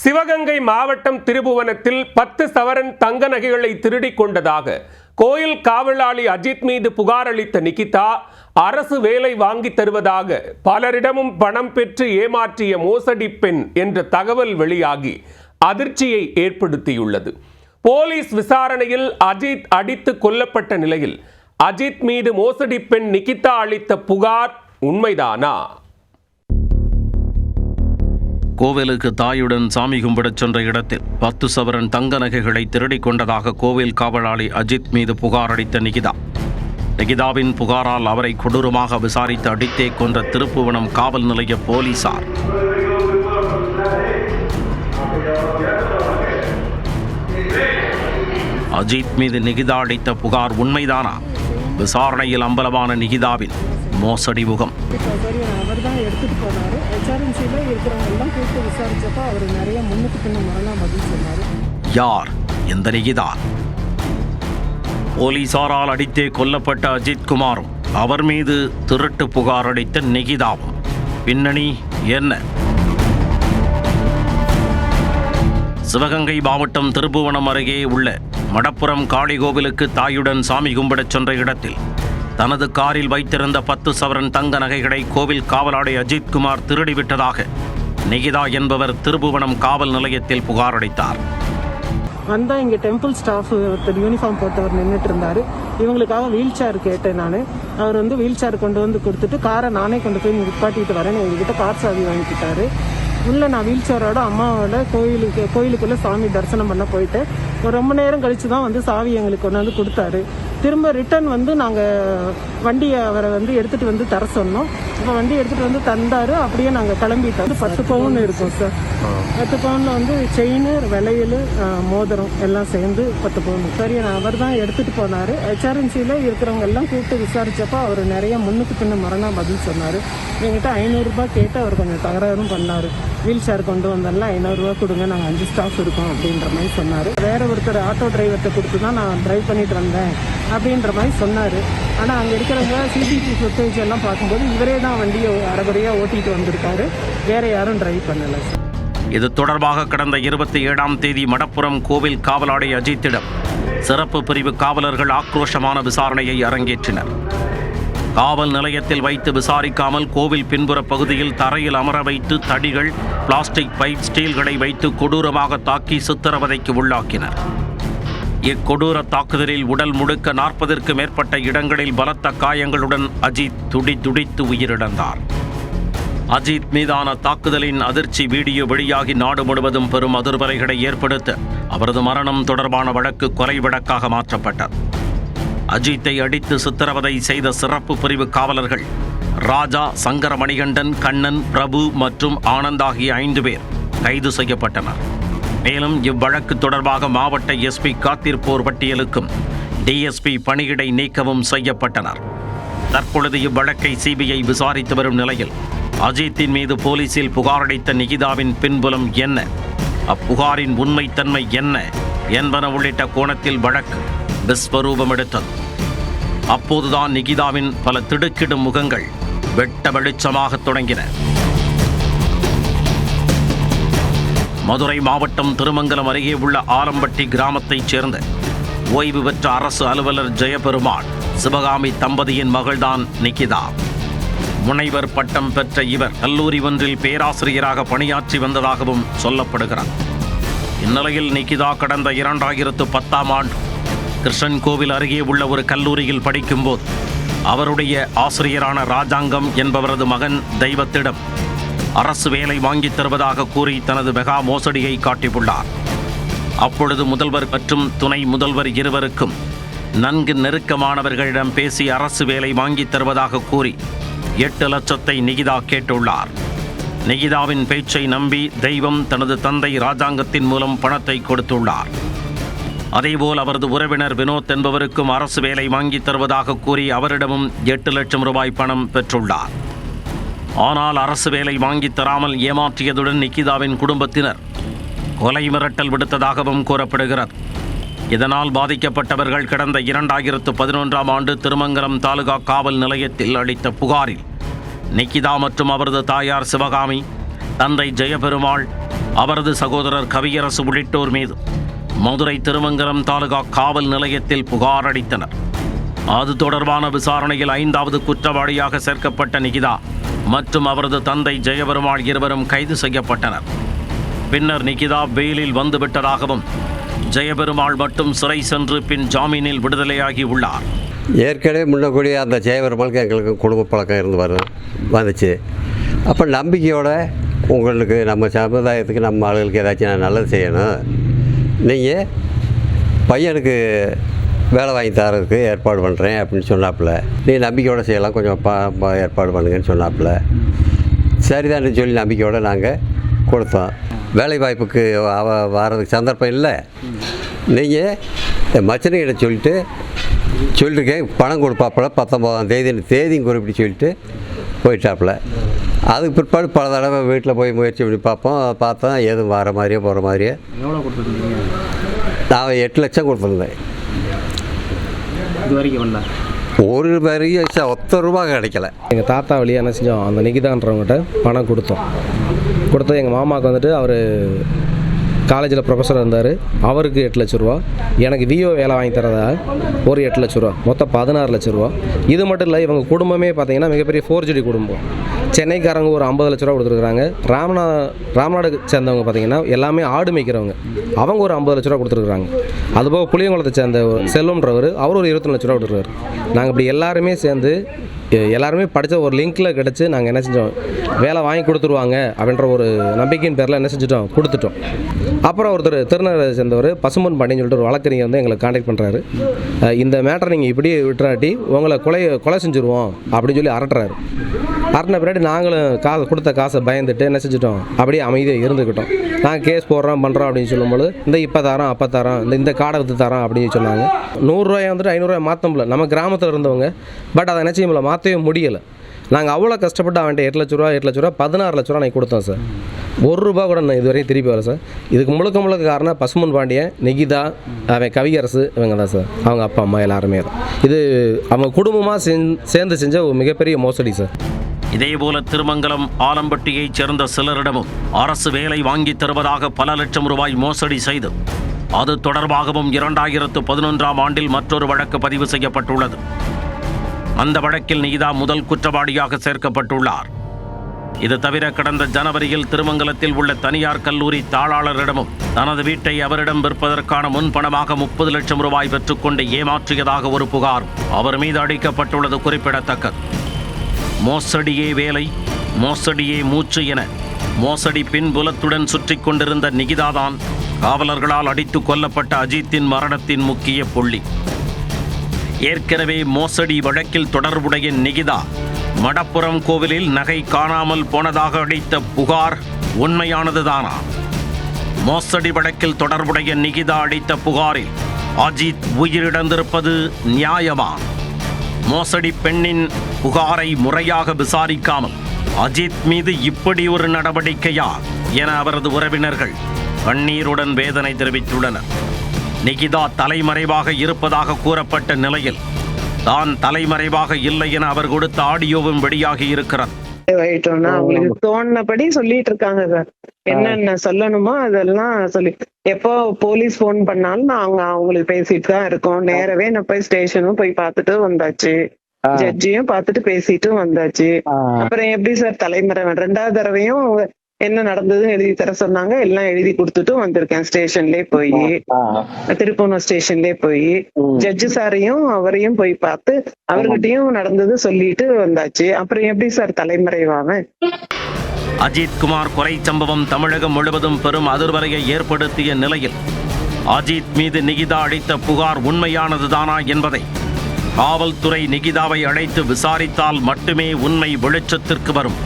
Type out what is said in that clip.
சிவகங்கை மாவட்டம் திருபுவனத்தில் 10 சவரன் தங்க நகைகளை திருடிக் கொண்டதாக கோயில் காவலாளி அஜித் மீது புகார் அளித்த நிகிதா, அரசு வேலை வாங்கி தருவதாக பலரிடமும் பணம் பெற்று ஏமாற்றிய மோசடி பெண் என்ற தகவல் வெளியாகி அதிர்ச்சியை ஏற்படுத்தியுள்ளது. போலீஸ் விசாரணையில் அஜித் அடித்து கொல்லப்பட்ட நிலையில் அஜித் மீது மோசடி பெண் நிகிதா அளித்த புகார் உண்மைதானா? கோவிலுக்கு தாயுடன் சாமி கும்பிடச் சென்ற இடத்தில் 10 சவரன் தங்க நகைகளை திருடிக் கொண்டதாக கோவில் காவலாளி அஜித் மீது புகார் அளித்த நிகிதாவின் புகாரால் அவரை கொடூரமாக விசாரித்து அடித்தே கொன்ற திருப்புவனம் காவல் நிலைய போலீசார் அஜித் மீது நிகிதா அளித்த புகார் உண்மைதானா? விசாரணையில் அம்பலமான நிகிதாவின் மோசடி முகம். அவர் தான் எடுத்துட்டு போனாரு. HRMCல இருக்கிறவங்க எல்லாம் கூப்பிட்டு விசாரிச்சப்ப அவர் நிறைய முன்னுக்கு பின்ன முரணா பதில் சொன்னாரு. யார் இந்த நிகிதா? போலீசாரால் அடித்தே கொல்லப்பட்ட அஜித் குமாரும் அவர் மீது திருட்டு புகார் அளித்த நிகிதாவும் பின்னணி என்ன? சிவகங்கை மாவட்டம் திருபுவனம் அருகே உள்ள மடப்புரம் காளி கோவிலுக்கு தாயுடன் சாமி கும்பிடச் சென்ற இடத்தில் தனது காரில் வைத்திருந்த 10 சவரன் தங்க நகைகளை கோவில் காவலாளி அஜித் குமார் திருடிவிட்டதாக நிகிதா என்பவர் திருபுவனம் காவல் நிலையத்தில் புகார் அளித்தார். வந்தா இங்கே டெம்பிள் ஸ்டாஃப் ஒருத்தர் யூனிஃபார்ம் போட்டவர் நின்றுட்டு இருந்தாரு. இவங்களுக்காக வீல் சேர் கேட்டேன் நான். அவர் வீல் சேர் கொண்டு வந்து கொடுத்துட்டு காரை நானே கொண்டு போய் நிப்பாட்டிட்டு வரேன், எங்ககிட்ட கார் சாவி வாங்கிக்கிட்டாரு. உள்ள நான் வீல் சேரோட அம்மாவோட கோயிலுக்குள்ள சாமி தரிசனம் பண்ண போயிட்டு ரொம்ப நேரம் கழிச்சு தான் சாவி எங்களுக்கு கொண்டு வந்து கொடுத்தாரு. திரும்ப ரிட்டர்ன் நாங்கள் வண்டியை அவரை எடுத்துகிட்டு தர சொன்னோம். இப்போ வண்டி எடுத்துகிட்டு தந்தார். அப்படியே நாங்கள் கிளம்பிட்டோம். 10 பவுன் இருக்கும் சார். 10 பவுனில் செயின், வளையல், மோதிரம் எல்லாம் சேர்ந்து 10 பவுன். சரி, அவர் தான் எடுத்துகிட்டு போனார். HRMCல இருக்கிறவங்க எல்லாம் கூப்பிட்டு விசாரித்தப்போ அவர் நிறைய முன்னுக்கு பின்ன முரணா பதில் சொன்னார். எங்கிட்ட 500 ரூபாய் கேட்டு அவர் கொஞ்சம் தகராறும் பண்ணார். வீல் சேர் கொண்டு வந்தாலும் 500 ரூபா கொடுங்க, நாங்கள் 5 ஸ்டாஃப் இருக்கோம் அப்படின்ற மாதிரி சொன்னார். வேற ஒருத்தர் ஆட்டோ டிரைவர்கிட்ட கொடுத்து தான் நான் டிரைவ் பண்ணிட்டு வந்தேன் அப்படின்ற மாதிரி சொன்னார். ஆனால் அங்கே இருக்கிறவங்க CCTV ஃபுட்டேஜ் எல்லாம் பார்க்கும்போது இவரே தான் வண்டியை அரைகுறையாக ஓட்டிட்டு வந்திருக்காரு, வேற யாரும் டிரைவ் பண்ணலை. இது தொடர்பாக கடந்த 27ஆம் தேதி மடப்புரம் கோவில் காவலாளி அஜித்திடம் சிறப்பு பிரிவு காவலர்கள் ஆக்ரோஷமான விசாரணையை அரங்கேற்றினர். காவல் நிலையத்தில் வைத்து விசாரிக்காமல் கோவில் பின்புற பகுதியில் தரையில் அமர வைத்து தடிகள், பிளாஸ்டிக் பைப், ஸ்டீல்களை வைத்து கொடூரமாக தாக்கி சித்திரவதைக்கு உள்ளாக்கினர். இக்கொடூர தாக்குதலில் உடல் முழுக்க 40ற்கு மேற்பட்ட இடங்களில் பலத்த காயங்களுடன் அஜித் துடித்து உயிரிழந்தார். அஜித் மீதான தாக்குதலின் அதிர்ச்சி வீடியோ வெளியாகி நாடு முழுவதும் பெரும் அதிர்வலைகளை ஏற்படுத்த அவரது மரணம் தொடர்பான வழக்கு கொலை வழக்காக மாற்றப்பட்டது. அஜித்தை அடித்து சித்திரவதை செய்த சிறப்பு பிரிவு காவலர்கள் ராஜா, சங்கரமணிகண்டன், கண்ணன், பிரபு மற்றும் ஆனந்த் ஆகிய 5 பேர் கைது செய்யப்பட்டனர். மேலும் இவ்வழக்கு தொடர்பாக மாவட்ட SP காத்திருப்போர் பட்டியலுக்கும் DSP பணியிடை நீக்கவும் செய்யப்பட்டனர். தற்பொழுது இவ்வழக்கை CBI விசாரித்து வரும் நிலையில் அஜித்தின் மீது போலீசில் புகார் அளித்த நிகிதாவின் பின்புலம் என்ன, அப்புகாரின் உண்மைத்தன்மை என்ன என்பன உள்ளிட்ட கோணத்தில் வழக்கு விஸ்வரூபம் எடுத்தது. அப்போதுதான் நிகிதாவின் பல திடுக்கிடும் முகங்கள் வெட்ட வெளிச்சமாக தொடங்கின. மதுரை மாவட்டம் திருமங்கலம் அருகே உள்ள ஆலம்பட்டி கிராமத்தைச் சேர்ந்த ஓய்வு பெற்ற அரசு அலுவலர் ஜெயபெருமாள், சிவகாமி தம்பதியின் மகள்தான் நிகிதா. முனைவர் பட்டம் பெற்ற இவர் கல்லூரி ஒன்றில் பேராசிரியராக பணியாற்றி வந்ததாகவும் சொல்லப்படுகிறார். இந்நிலையில் நிகிதா கடந்த 2010ஆம் ஆண்டு கிருஷ்ணன் கோவில் அருகே உள்ள ஒரு கல்லூரியில் படிக்கும்போது அவருடைய ஆசிரியரான ராஜாங்கம் என்பவரது மகன் தெய்வத்திடம் அரசு வேலை வாங்கித் தருவதாக கூறி தனது மெகா மோசடியை காட்டியுள்ளார். அப்பொழுது முதல்வர் மற்றும் துணை முதல்வர் இருவருக்கும் நன்கு நெருக்கமானவர்களிடம் பேசி அரசு வேலை வாங்கித் தருவதாக கூறி 8 லட்சத்தை நிகிதா கேட்டுள்ளார். நிகிதாவின் பேச்சை நம்பி தெய்வம் தனது தந்தை ராஜாங்கத்தின் மூலம் பணத்தை கொடுத்துள்ளார். அதேபோல் அவரது உறவினர் வினோத் என்பவருக்கும் அரசு வேலை வாங்கித் தருவதாக கூறி அவரிடமும் 8 லட்சம் ரூபாய் பணம் பெற்றுள்ளார். ஆனால் அரசு வேலை வாங்கித் தராமல் ஏமாற்றியதுடன் நிகிதாவின் குடும்பத்தினர் கொலை மிரட்டல் விடுத்ததாகவும் கூறப்படுகிறது. இதனால் பாதிக்கப்பட்டவர்கள் கடந்த 2011ஆம் ஆண்டு திருமங்கலம் தாலுகா காவல் நிலையத்தில் அளித்த புகாரில் நிகிதா மற்றும் அவரது தாயார் சிவகாமி, தந்தை ஜெயபெருமாள், அவரது சகோதரர் கவியரசு உள்ளிட்டோர் மீது மதுரை திருமங்கலம் தாலுகா காவல் நிலையத்தில் புகார் அளித்தனர். அது தொடர்பான விசாரணையில் 5வது குற்றவாளியாக சேர்க்கப்பட்ட நிகிதா மற்றும் அவரது தந்தை ஜெயபெருமாள் இருவரும் கைது செய்யப்பட்டனர். பின்னர் நிகிதா பெயிலில் வந்துவிட்டதாகவும் ஜெயபெருமாள் மட்டும் சிறை சென்று பின் ஜாமீனில் விடுதலையாகி உள்ளார். ஏற்கனவே முன்னக்கூடிய அந்த ஜெயபெருமாளுக்கு எங்களுக்கு குடும்ப பழக்கம் இருந்து வந்துச்சு. அப்போ நம்பிக்கையோட உங்களுக்கு நம்ம சமுதாயத்துக்கு நம்ம ஆளுகளுக்கு ஏதாச்சும் நான் நல்லது செய்யணும், நீங்கள் பையனுக்கு வேலை வாங்கி தரதுக்கு ஏற்பாடு பண்ணுறேன் அப்படின்னு சொன்னாப்புல. நீ நம்பிக்கையோடு செய்யலாம், கொஞ்சம் ஏற்பாடு பண்ணுங்கன்னு சொன்னாப்புல. சரிதான்னு சொல்லி நம்பிக்கையோடு நாங்கள் கொடுத்தோம். வேலை வாய்ப்புக்கு வர்றதுக்கு சந்தர்ப்பம் இல்லை, நீங்கள் மச்சனைகிட்ட சொல்லிட்டுருக்கேன், பணம் கொடுப்பாப்புல 19ஆம் தேதியும் குறிப்பிட்டு சொல்லிட்டு போயிட்டாப்புல. அதுக்கு பிற்பாடு பல தடவை வீட்டில் போய் முயற்சி பண்ணி பார்த்தோம் எதுவும் வர மாதிரியே போகிற மாதிரியே. எவ்வளோ கொடுத்துருந்தீங்க? நான் 8 லட்சம் கொடுத்துருந்தேன். இது வரைக்கும் வரல, ஒரு வரையும் ₹10 கிடைக்கல. எங்கள் தாத்தா வழியாக என்ன செஞ்சோம், அந்த நிகிதான்றவங்ககிட்ட பணம் கொடுத்தோம். எங்கள் மாமாவுக்கு வந்துட்டு அவர் காலேஜில் ப்ரொஃபஸர் இருந்தார், அவருக்கு 8 லட்ச ரூபா, எனக்கு விஓ வேலை வாங்கி தரதா ஒரு 8 லட்ச ரூபா, மொத்தம் 16 லட்ச ரூபா. இது மட்டும் இல்லை, இவங்க குடும்பமே பார்த்தீங்கன்னா மிகப்பெரிய ஃபோர்ஜரி குடும்பம். சென்னைக்காரங்க ஒரு 50 லட்ச ரூபா கொடுத்துருக்குறாங்க. ராம்நாடு சேர்ந்தவங்க பார்த்தீங்கன்னா எல்லாமே ஆடு மேய்க்கிறவங்க, அவங்க ஒரு 50 லட்ச ரூபா கொடுத்துருக்குறாங்க. அதுபோக புளியங்குளத்தை சேர்ந்த செல்வம்ன்றவர் அவர் ஒரு 24 லட்ச ரூபா கொடுத்துருக்காரு. நாங்கள் இப்படி எல்லாருமே சேர்ந்து எல்லாருமே படித்த ஒரு லிங்க்கில் கிடச்சி நாங்கள் என்ன செஞ்சோம், வேலை வாங்கி கொடுத்துருவாங்க அப்படின்ற ஒரு நம்பிக்கையின் பேரில் என்ன செஞ்சுட்டோம், கொடுத்துட்டோம். அப்புறம் ஒருத்தர் திருநெல்வேலியை சேர்ந்தவர் பசும்பொன் பாண்டியன்னு சொல்லிட்டு ஒரு வழக்கறிஞர் வந்து எங்களை கான்டாக்ட் பண்ணுறாரு. இந்த மேட்டரை நீங்கள் இப்படியே விட்டுறாட்டி உங்களை கொலை செஞ்சுருவோம் அப்படின்னு சொல்லி அரட்டுறாரு. அரட்டின பின்னாடி நாங்களும் கொடுத்த காசை பயந்துட்டு என்ன செஞ்சுட்டோம், அப்படியே அமைதியாக இருந்துக்கிட்டோம். நாங்கள் கேஸ் போடுறோம் பண்ணுறோம் அப்படின்னு சொல்லும்போது இப்போ தரோம் அப்போ தரோம், இந்த காடை விற்று தரோம் அப்படின்னு சொன்னாங்க. 100 ரூபாயை வந்துட்டு 500 ரூபாய் மாற்ற முடியல, நம்ம கிராமத்தில் இருந்தவங்க. பட் அதை என்ன செய்ய முடியல, மாற்றவே முடியலை. நாங்கள் அவ்வளோ கஷ்டப்பட்டு அவன்கிட்ட 8 லட்ச ரூபா 16 லட்ச ரூபா நான் கொடுத்தோம் சார். ₹1 கூட நான் இதுவரையும் திருப்பி வரேன் சார். இதுக்கு முழுக்க காரணம் பசும்பொன் பாண்டியன், நிகிதா, அவன் கவியரசு, இவங்க தான் சார். அவங்க அப்பா அம்மா எல்லாருமே தான். இது அவங்க குடும்பமாக சேர்ந்து செஞ்ச ஒரு மிகப்பெரிய மோசடி சார். இதேபோல திருமங்கலம் ஆலம்பட்டியைச் சேர்ந்த சிலரிடமும் அரசு வேலை வாங்கி தருவதாக பல லட்சம் ரூபாய் மோசடி செய்து அது தொடர்பாகவும் 2011ஆம் ஆண்டில் மற்றொரு வழக்கு பதிவு செய்யப்பட்டுள்ளது. அந்த வழக்கில் நிகிதா முதல் குற்றவாளியாக சேர்க்கப்பட்டுள்ளார். இது தவிர கடந்த ஜனவரியில் திருமங்கலத்தில் உள்ள தனியார் கல்லூரி தாளாளரிடமும் தனது வீட்டை அவரிடம் விற்பதற்கான முன்பணமாக 30 லட்சம் ரூபாய் பெற்றுக்கொண்டு ஏமாற்றியதாக ஒரு புகார் அவர் மீது அளிக்கப்பட்டுள்ளது குறிப்பிடத்தக்கது. மோசடியே வேலை, மோசடியே மூச்சு என மோசடி பின்புலத்துடன் சுற்றி கொண்டிருந்த நிகிதாதான் காவலர்களால் அடித்து கொல்லப்பட்ட அஜித்தின் மரணத்தின் முக்கிய புள்ளி. ஏற்கனவே மோசடி வழக்கில் தொடர்புடைய நிகிதா மடப்புரம் கோவிலில் நகை காணாமல் போனதாக அளித்த புகார் உண்மையானதுதானா? மோசடி வழக்கில் தொடர்புடைய நிகிதா அளித்த புகாரில் அஜித் உயிரிழந்திருப்பது நியாயமா? மோசடி பெண்ணின் புகாரை முறையாக விசாரிக்காமல் அஜித் மீது இப்படி ஒரு நடவடிக்கையா என அவரது உறவினர்கள் கண்ணீருடன் வேதனை தெரிவித்துள்ளனர். நிகிதா தலைமறைவாக இருப்பதாக கூறப்பட்ட நிலையில் தான் தலைமறைவாக இல்லை என அவர் கொடுத்த ஆடியோவும் வெளியாகி இருக்கிறது. அவங்களுக்கு தோணுனபடி சொல்லிட்டு இருக்காங்க சார். என்னென்ன சொல்லணுமோ அதெல்லாம் சொல்லி, எப்போ போலீஸ் போன் பண்ணாலும் நாங்க அவங்களுக்கு பேசிட்டு தான் இருக்கோம். நேரவே நான் போய் ஸ்டேஷனும் போய் பார்த்துட்டு வந்தாச்சு, ஜட்ஜியும் பார்த்துட்டு பேசிட்டு வந்தாச்சு. அப்புறம் எப்படி சார் தலைமறை? 2வது தடவையும் என்ன நடந்ததுன்னு எழுதி தர சொன்னாங்க, எல்லாம் எழுதி கொடுத்துட்டு வந்திருக்கேன். ஸ்டேஷன்லயே போய், திருப்பூர் ஸ்டேஷன்லயே போய் ஜட்ஜு சாரையும் அவரையும் போய் பார்த்து அவர்கிட்டயும் நடந்தது சொல்லிட்டு வந்தாச்சு. அப்புறம் எப்படி சார் தலைமறைவாங்க? அஜித் குமார் கொலை சம்பவம் தமிழகம் முழுவதும் பெரும் அதிர்வலையை ஏற்படுத்திய நிலையில் அஜித் மீது நிகிதா அளித்த புகார் உண்மையானதுதானா என்பதை காவல்துறை நிகிதாவை அழைத்து விசாரித்தால் மட்டுமே உண்மை வெளிச்சத்திற்கு வரும்.